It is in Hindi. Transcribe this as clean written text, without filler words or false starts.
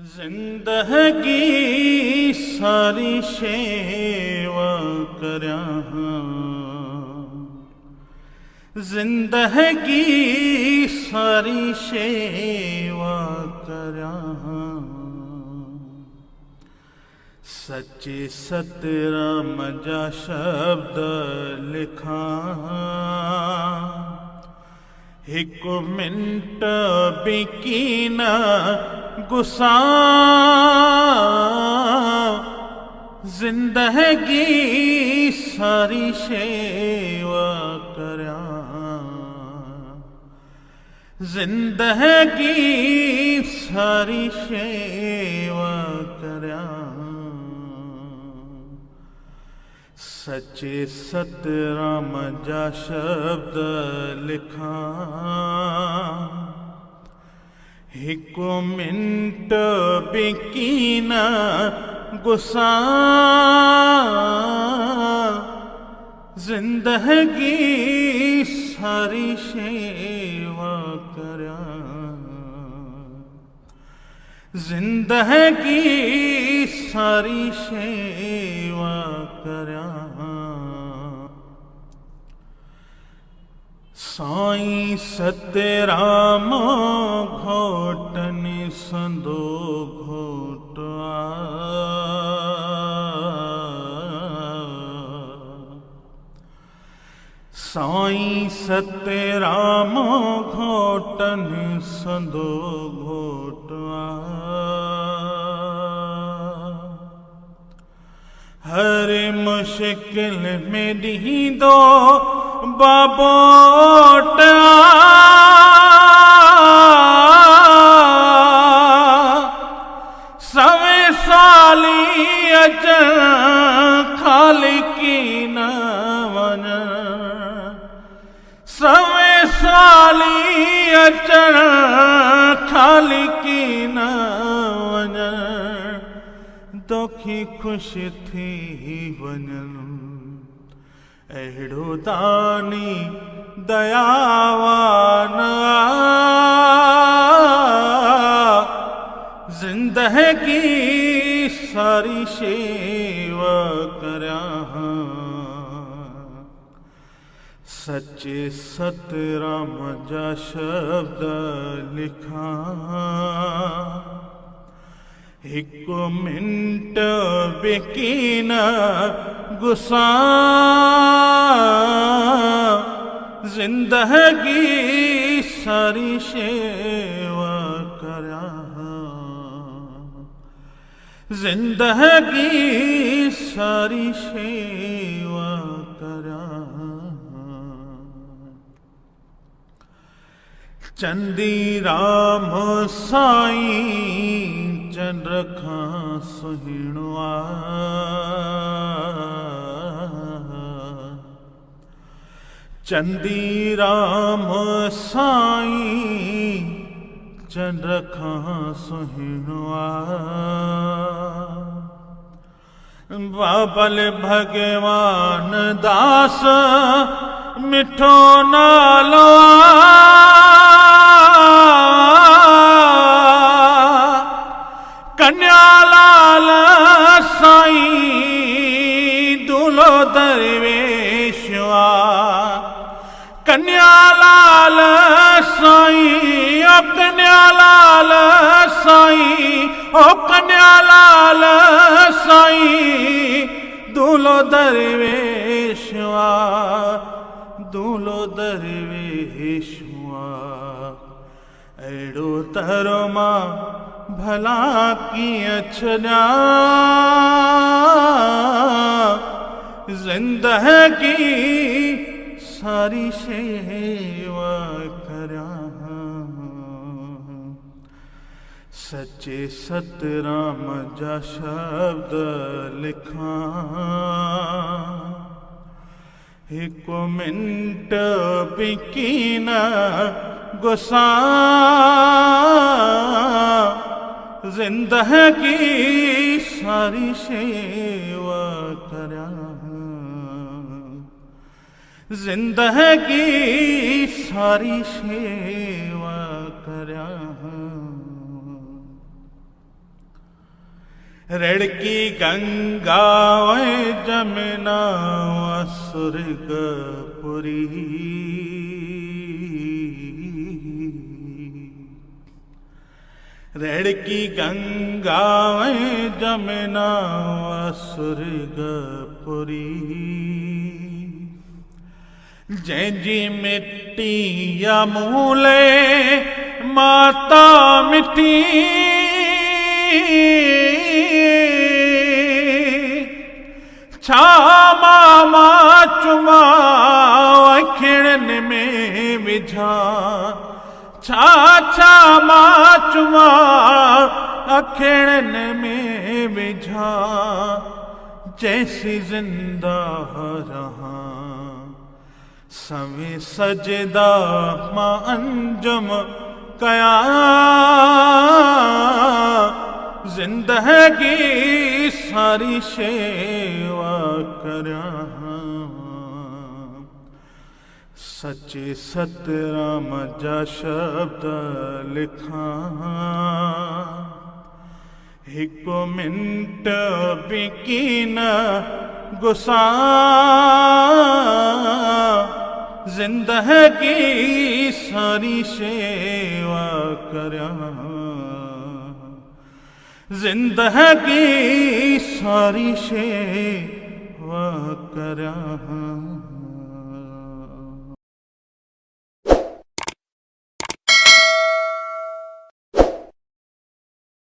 जिंदगी सारी सेवा करया, जिंदगी सारी सेवा करया। सच्चे सतराम जा शब्द लिखा, एक मिनट बिकी न गुस्सा। जिंदगी सारी सेवा करया, जिंदगी सारी सेवा करया। सच्चे सतराम जा शब्द लिखा, एक मिनट बिकी न गुस्सा। जिंदगी सारी सेवा करया, जिंदगी सारी सेवा करया। साईं सतराम घोटन संदो घोटा, साईं सतराम घोटन संदो घोटा। हर मुश्किल में दीदो बाबोटा, सवे साली अजन खाली की न वन। सवे साली अजन खाली की न वन। दुखी खुश थी वञन अहिड़ो दानी दयावान। जिंदगी सारी सेवा करया, सच्चे सतराम जा शब्द लिखा। एक मिनट बिकी न गुस्सा। जिंदगी सारी सेवा करया, जिंदगी सारी सेवा करया। चंदी राम साईं चंद रखा सुहिणवा। चंदी राम साईं चंद रखा सुहिणवा। बाबल भगवान दास मिठो नालो। कन्यालाल साईं दूल्हो दरवेशवा। कन्यालाल साईं ओ कन्यालाल साईं ओ कन्यालाल साईं दूल्हो दरवेशवा। दूल्हो दरवेशवा अहिड़ो तरमा भला कीअं छॾियां। जिंदगी सारी सेवा करया, सच्चे सतराम जा शब्द लिखा। एक मिनट बिकी न गुस्सा। जिंदगी सारी सेवा करया, जिंदगी सारी सेवा करया। रड़की गंगा वे जमुना सुरगपुरी, रड़की गंगा वे जमुना सुरगपुरी, जैजी मिट्टी या मूले माता मिट्टी, छा मामा चुमा खिड़न में विझा, छा छा मां चुमा अखिड़न में विझा, जैसी जिंदा रहा सवे सजदा मां अंजुम कया, जिंदगी सारी शेवा करा, सच्चे सतराम जा शब्द लिखा, एक मिनट भी न गुस्सा, जिंदगी सारी शेवा करा, जिंदगी सारी शेवा करा।